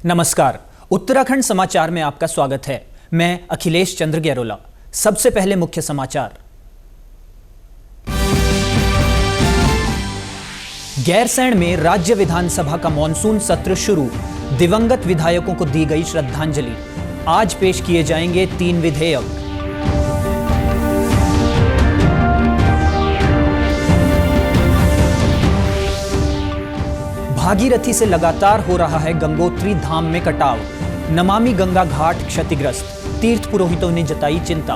नमस्कार, उत्तराखंड समाचार में आपका स्वागत है। मैं अखिलेश चंद्र गैरोला। सबसे पहले मुख्य समाचार। गैरसैंण में राज्य विधानसभा का मॉनसून सत्र शुरू। दिवंगत विधायकों को दी गई श्रद्धांजलि। आज पेश किए जाएंगे 3 विधेयक। भागीरथी से लगातार हो रहा है गंगोत्री धाम में कटाव। नमामि गंगा घाट क्षतिग्रस्त। तीर्थ पुरोहितों ने जताई चिंता।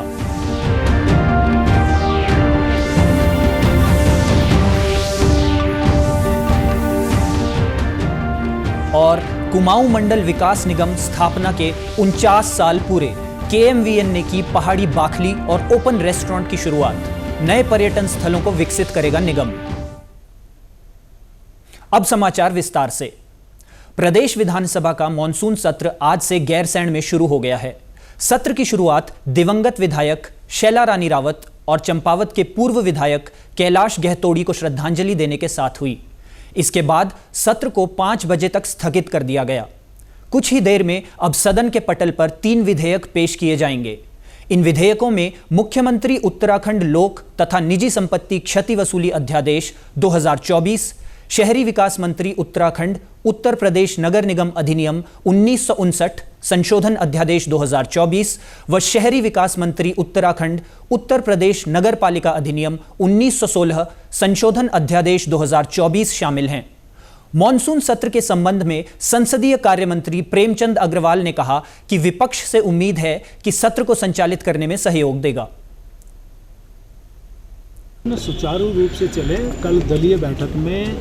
और कुमाऊं मंडल विकास निगम स्थापना के 49 साल पूरे। केएमवीएन ने की पहाड़ी बाखली और ओपन रेस्टोरेंट की शुरुआत। नए पर्यटन स्थलों को विकसित करेगा निगम। अब समाचार विस्तार से। प्रदेश विधानसभा का मॉनसून सत्र आज से गैरसैंण में शुरू हो गया है। सत्र की शुरुआत दिवंगत विधायक शैला रानी रावत और चंपावत के पूर्व विधायक कैलाश गहतोड़ी को श्रद्धांजलि देने के साथ हुई। इसके बाद सत्र को 5 बजे तक स्थगित कर दिया गया। कुछ ही देर में अब सदन के पटल पर 3 विधेयक पेश किए जाएंगे। इन विधेयकों में मुख्यमंत्री उत्तराखंड लोक तथा निजी संपत्ति क्षति वसूली अध्यादेश 2024, शहरी विकास मंत्री उत्तराखंड उत्तर प्रदेश नगर निगम अधिनियम 1959 संशोधन अध्यादेश 2024 व शहरी विकास मंत्री उत्तराखंड उत्तर प्रदेश नगर पालिका अधिनियम 1916 संशोधन अध्यादेश 2024 शामिल हैं। मॉनसून सत्र के संबंध में संसदीय कार्य मंत्री प्रेमचंद अग्रवाल ने कहा कि विपक्ष से उम्मीद है कि सत्र को संचालित करने में सहयोग देगा। सुचारू रूप से चले। कल दलीय बैठक में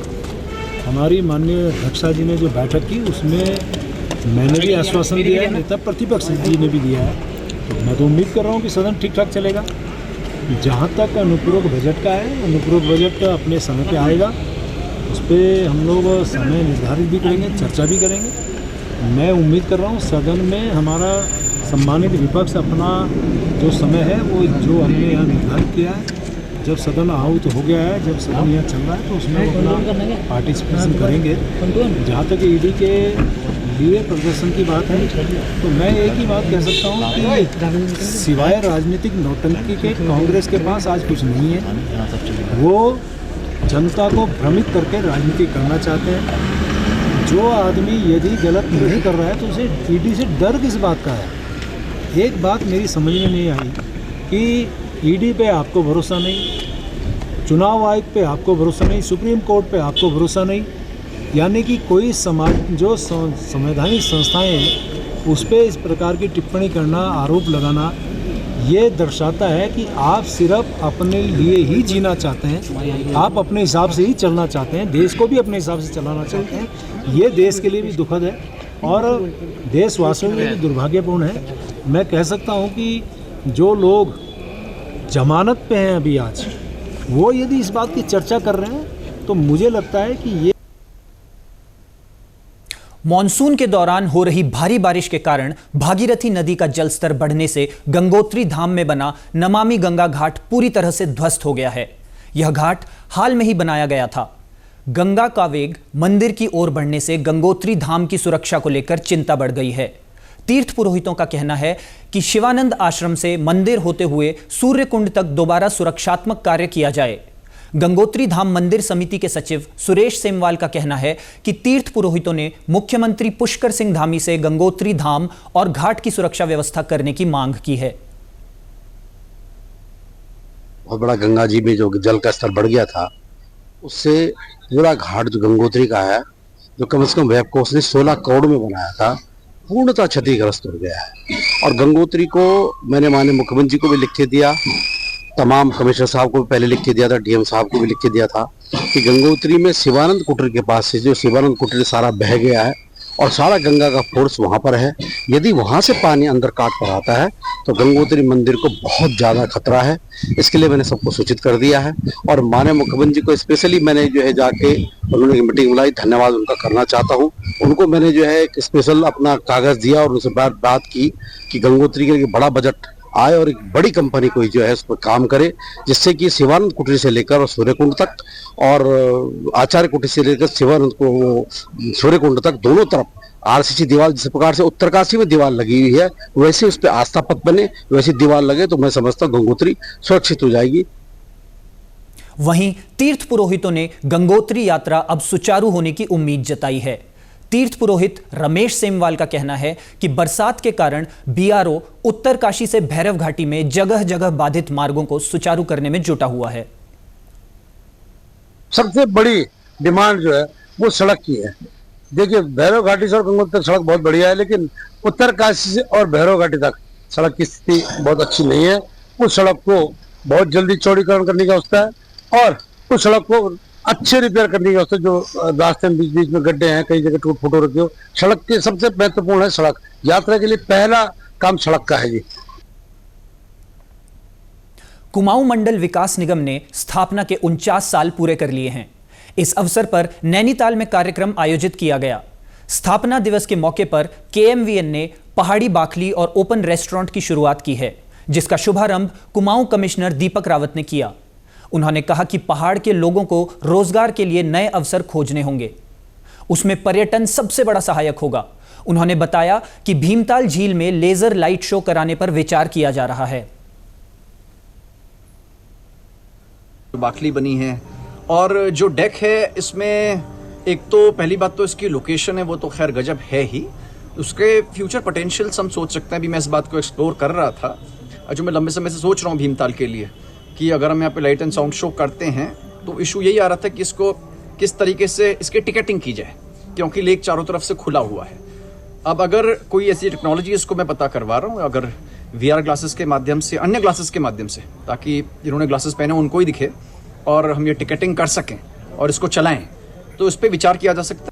हमारी माननीय अध्यक्षा जी ने जो बैठक की उसमें मैंने भी आश्वासन दिया है, नेता प्रतिपक्ष जी ने भी दिया है। तो मैं तो उम्मीद कर रहा हूँ कि सदन ठीक ठाक चलेगा। जहाँ तक अनुपूरक बजट का है, अनुपूरक बजट अपने समय पे आएगा, उस पर हम लोग समय निर्धारित भी करेंगे, चर्चा भी करेंगे। मैं उम्मीद कर रहा हूँ सदन में हमारा सम्मानित विपक्ष अपना जो समय है वो जो हमने यहाँ निर्धारित किया है, जब सदन आहूत हो गया है, जब सदन यहाँ चल रहा है तो उसमें अपना पार्टिसिपेशन करेंगे। जहाँ तक ईडी के लिए प्रदर्शन की बात है तो मैं एक ही बात कह सकता हूँ कि सिवाय राजनीतिक नौटंकी के कांग्रेस के पास आज कुछ नहीं है। वो जनता को भ्रमित करके राजनीति करना चाहते हैं। जो आदमी यदि गलत नहीं कर रहा है तो उसे ईडी से डर किस बात का है। एक बात मेरी समझ में नहीं आई कि ईडी पे आपको भरोसा नहीं, चुनाव आयोग पे आपको भरोसा नहीं, सुप्रीम कोर्ट पे आपको भरोसा नहीं, यानी कि कोई समाज जो संवैधानिक संस्थाएं हैं उस पे इस प्रकार की टिप्पणी करना, आरोप लगाना, ये दर्शाता है कि आप सिर्फ अपने लिए ही जीना चाहते हैं, आप अपने हिसाब से ही चलना चाहते हैं, देश को भी अपने हिसाब से चलाना चाहते हैं। ये देश के लिए भी दुखद है और देशवासियों के लिए भी दुर्भाग्यपूर्ण है। मैं कह सकता हूँ कि जो लोग जमानत पे हैं अभी आज, वो यदि इस बात की चर्चा कर रहे हैं तो मुझे लगता है कि ये मॉनसून के दौरान हो रही भारी बारिश के कारण भागीरथी नदी का जलस्तर बढ़ने से गंगोत्री धाम में बना नमामि गंगा घाट पूरी तरह से ध्वस्त हो गया है। यह घाट हाल में ही बनाया गया था। गंगा का वेग मंदिर की ओर बढ़ने से गंगोत्री धाम की सुरक्षा को लेकर चिंता बढ़ गई है। तीर्थ पुरोहितों का कहना है कि शिवानंद आश्रम से मंदिर होते हुए सूर्य कुंड तक दोबारा सुरक्षात्मक कार्य किया जाए। गंगोत्री धाम मंदिर समिति के सचिव सुरेश सेमवाल का कहना है कि तीर्थ पुरोहितों ने मुख्यमंत्री पुष्कर सिंह धामी से गंगोत्री धाम और घाट की सुरक्षा व्यवस्था करने की मांग की है। बहुत बड़ा गंगा जी में जो जल का स्तर बढ़ गया था, उससे पूरा घाट जो गंगोत्री का है, जो कम से कम वेबकोस ने 16 करोड़ में बनाया था, पूर्णतः क्षतिग्रस्त हो गया है। और गंगोत्री को मैंने माननीय मुख्यमंत्री जी को भी लिख के दिया, तमाम कमिश्नर साहब को भी पहले लिख के दिया था, डीएम साहब को भी लिख के दिया था कि गंगोत्री में शिवानंद कुटीर के पास से जो शिवानंद कुटीर सारा बह गया है और सारा गंगा का फोर्स वहाँ पर है। यदि वहाँ से पानी अंदर काट पर आता है तो गंगोत्री मंदिर को बहुत ज़्यादा खतरा है। इसके लिए मैंने सबको सूचित कर दिया है और माननीय मुख्यमंत्री जी को स्पेशली मैंने जो है जाके उन्होंने मीटिंग बुलाई, धन्यवाद उनका करना चाहता हूँ। उनको मैंने जो है एक स्पेशल अपना कागज़ दिया और उनसे बात की कि गंगोत्री के लिए बड़ा बजट आए और एक बड़ी कंपनी कोई जो है उस पर काम करे, जिससे कि शिवानंद कुटीर से लेकर सूर्यकुंड तक और आचार्य कुटीर से लेकर शिवानंद को सूर्यकुंड तक दोनों तरफ आरसीसी दीवार जिस प्रकार से उत्तरकाशी में दीवार लगी हुई है, वैसे उस पर आस्था पथ बने, वैसी दीवार लगे तो मैं समझता हूँ गंगोत्री सुरक्षित हो जाएगी। वहीं तीर्थ पुरोहितों ने गंगोत्री यात्रा अब सुचारू होने की उम्मीद जताई है। तीर्थ पुरोहित रमेश सेमवाल का कहना है कि बरसात के कारण बीआरओ उत्तरकाशी से भैरव घाटी में जगह जगह बाधित मार्गों को सुचारू करने में जुटा हुआ है। सबसे बड़ी डिमांड जो है वो सड़क की है। देखिए, भैरव घाटी से और गंगोत्री तक सड़क बहुत बढ़िया है, लेकिन उत्तरकाशी से और भैरव घाटी तक सड़क की स्थिति बहुत अच्छी नहीं है। उस सड़क को बहुत जल्दी चौड़ीकरण करने की आवश्यकता है और उस सड़क को अच्छे रिपेयर करने की आवश्यकता है। जो रास्ते में बीच बीच में गड्ढे हैं, कई जगह टूट फूट हो रखी हो, सड़क के सबसे महत्वपूर्ण है सड़क। यात्रा के लिए पहला काम सड़क का है जी। कुमाऊं मंडल विकास निगम ने स्थापना के 49 साल पूरे कर लिए हैं। इस अवसर पर नैनीताल में कार्यक्रम आयोजित किया गया। स्थापना दिवस के मौके पर केएमवीएन ने पहाड़ी बाखली और ओपन रेस्टोरेंट की शुरुआत की है, जिसका शुभारंभ कुमाऊं कमिश्नर दीपक रावत ने किया। उन्होंने कहा कि पहाड़ के लोगों को रोजगार के लिए नए अवसर खोजने होंगे, उसमें पर्यटन सबसे बड़ा सहायक होगा। उन्होंने बताया कि भीमताल झील में लेजर लाइट शो कराने पर विचार किया जा रहा है। बाखली बनी है और जो डेक है इसमें एक तो पहली बात तो इसकी लोकेशन है वो तो खैर गजब है ही, उसके फ्यूचर पोटेंशियल्स हम सोच सकते हैं। अभी मैं इस बात को एक्सप्लोर कर रहा था, जो मैं लंबे समय से सोच रहा हूँ भीमताल के लिए, कि अगर हम यहाँ पे लाइट एंड साउंड शो करते हैं तो इशू यही आ रहा था कि इसको किस तरीके से इसकी टिकटिंग की जाए, क्योंकि लेक चारों तरफ से खुला हुआ है। अब अगर कोई ऐसी टेक्नोलॉजी, इसको मैं पता करवा रहा हूँ, अगर VR ग्लासेस के माध्यम से, अन्य ग्लासेस के माध्यम से, ताकि जिन्होंने ग्लासेस पहने उनको ही दिखे और हम ये टिकटिंग कर सकें और इसको चलाएं, तो इस पर विचार किया जा सकता है।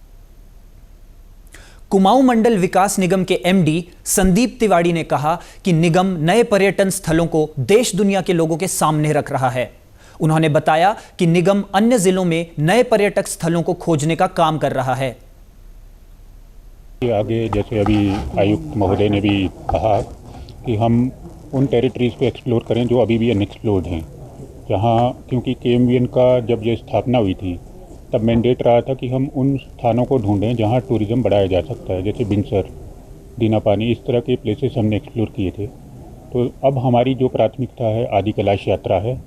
कुमाऊं मंडल विकास निगम के एमडी संदीप तिवाड़ी ने कहा कि निगम नए पर्यटन स्थलों को देश दुनिया के लोगों के सामने रख रहा है। उन्होंने बताया कि निगम अन्य जिलों में नए पर्यटक स्थलों को खोजने का काम कर रहा है। आगे जैसे अभी आयुक्त महोदय ने भी कहा कि हम उन टेरिटरीज को एक्सप्लोर करें जो अभी भी अनएक्सप्लोर्ड हैं, जहाँ क्योंकि केएमवीएन का जब ये स्थापना हुई थी तब मैंडेट रहा था कि हम उन स्थानों को ढूंढें जहाँ टूरिज़्म बढ़ाया जा सकता है, जैसे बिनसर, दीनापानी, इस तरह के प्लेसेस हमने एक्सप्लोर किए थे। तो अब हमारी जो प्राथमिकता है आदि कैलाश यात्रा है,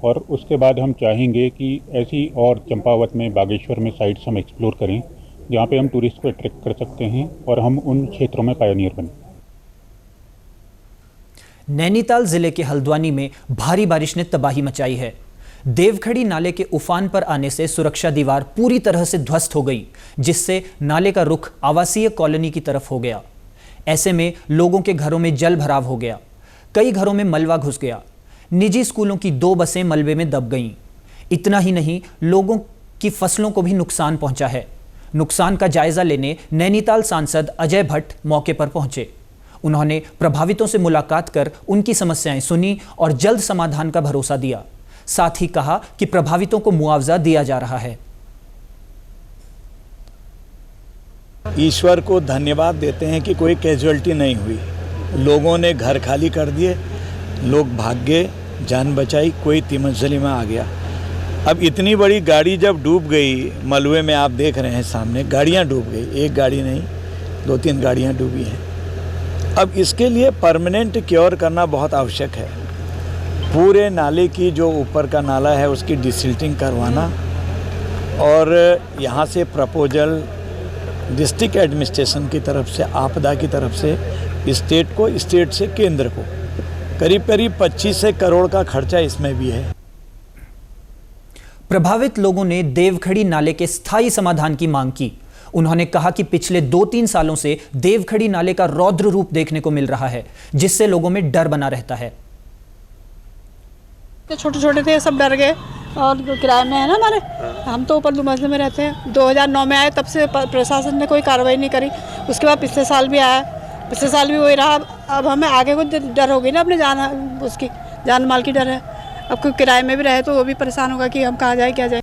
और उसके बाद हम चाहेंगे कि ऐसी और चंपावत में, बागेश्वर में साइट्स हम एक्सप्लोर करें जहाँ पे हम टूरिस्ट को अट्रैक्ट कर सकते हैं और हम उन क्षेत्रों में पायनियर बने। नैनीताल जिले के हल्द्वानी में भारी बारिश ने तबाही मचाई है। देवखड़ी नाले के उफान पर आने से सुरक्षा दीवार पूरी तरह से ध्वस्त हो गई, जिससे नाले का रुख आवासीय कॉलोनी की तरफ हो गया। ऐसे में लोगों के घरों में जल भराव हो गया, कई घरों में मलबा घुस गया, निजी स्कूलों की 2 बसें मलबे में दब गईं। इतना ही नहीं, लोगों की फसलों को भी नुकसान पहुंचा है। नुकसान का जायजा लेने नैनीताल सांसद अजय भट्ट मौके पर पहुंचे। उन्होंने प्रभावितों से मुलाकात कर उनकी समस्याएं सुनी और जल्द समाधान का भरोसा दिया। साथ ही कहा कि प्रभावितों को मुआवजा दिया जा रहा है। ईश्वर को धन्यवाद देते हैं कि कोई कैजुअल्टी नहीं हुई। लोगों ने घर खाली कर दिए, लोग भाग गए, जान बचाई, कोई तिमंजली में आ गया। अब इतनी बड़ी गाड़ी जब डूब गई, मलबे में आप देख रहे हैं सामने गाड़ियां डूब गई, एक गाड़ी नहीं 2-3 गाड़ियां डूबी हैं। अब इसके लिए परमानेंट क्योर करना बहुत आवश्यक है। पूरे नाले की जो ऊपर का नाला है उसकी डिसिल्टिंग करवाना, और यहाँ से प्रपोजल डिस्ट्रिक्ट एडमिनिस्ट्रेशन की तरफ से, आपदा की तरफ से स्टेट को, स्टेट से केंद्र को, करीब 25 करोड़ का खर्चा इसमें भी है। प्रभावित लोगों ने देवखड़ी नाले के स्थायी समाधान की मांग की। उन्होंने कहा कि पिछले 2-3 सालों से देवखड़ी नाले का रौद्र रूप देखने को मिल रहा है, जिससे लोगों में डर बना रहता है। छोटे छोटे थे, सब डर गए, और किराए में है ना हमारे, हम तो ऊपर 2 मंजिल में रहते हैं। 2009 में आए, तब से प्रशासन ने कोई कार्रवाई नहीं करी। उसके बाद पिछले साल भी आया, पिछले साल भी वही रहा। अब हमें आगे को डर हो गई ना, अपने उसकी जान माल की डर है। अब कोई किराए में भी रहे तो वो भी परेशान होगा कि हम कहाँ जाए, क्या जाए।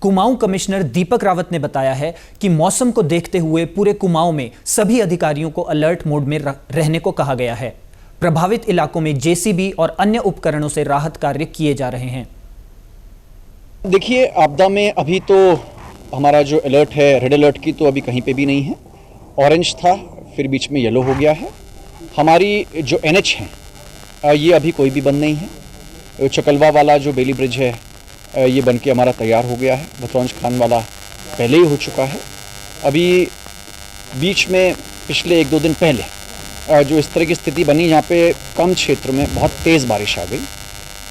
कुमाऊं कमिश्नर दीपक रावत ने बताया है कि मौसम को देखते हुए पूरे कुमाऊं में सभी अधिकारियों को अलर्ट मोड में रहने को कहा गया है। प्रभावित इलाकों में जेसीबी और अन्य उपकरणों से राहत कार्य किए जा रहे हैं। देखिए, आपदा में अभी तो हमारा जो अलर्ट है, रेड अलर्ट की, तो अभी कहीं पे भी नहीं है। ऑरेंज था, फिर बीच में येलो हो गया है। हमारी जो NH हैं ये अभी कोई भी बंद नहीं है। चकलवा वाला जो बेली ब्रिज है ये बन के हमारा तैयार हो गया है। बतौंज खान वाला पहले ही हो चुका है। अभी बीच में पिछले 1-2 दिन पहले जो इस तरह की स्थिति बनी, यहाँ पे कम क्षेत्र में बहुत तेज़ बारिश आ गई।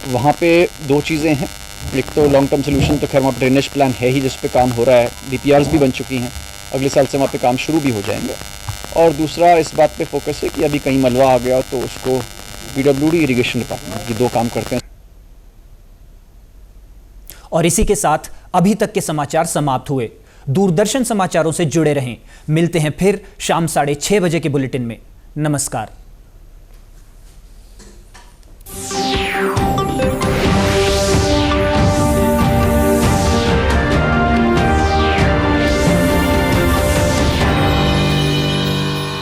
वहाँ पे 2 चीज़ें हैं। एक तो लॉन्ग टर्म सोल्यूशन तो खैर वहाँ पर ड्रेनेज प्लान है ही जिस पे काम हो रहा है, DPRs भी बन चुकी हैं, अगले साल से वहाँ पे काम शुरू भी हो जाएंगे। और दूसरा इस बात पे फोकस है कि अभी कहीं मलबा आ गया तो उसको PWD इरिगेशन डिपार्टमेंट ये 2 काम करते हैं। और इसी के साथ अभी तक के समाचार समाप्त हुए। दूरदर्शन समाचारों से जुड़े रहें। मिलते हैं फिर शाम 6:30 बजे के बुलेटिन में। नमस्कार।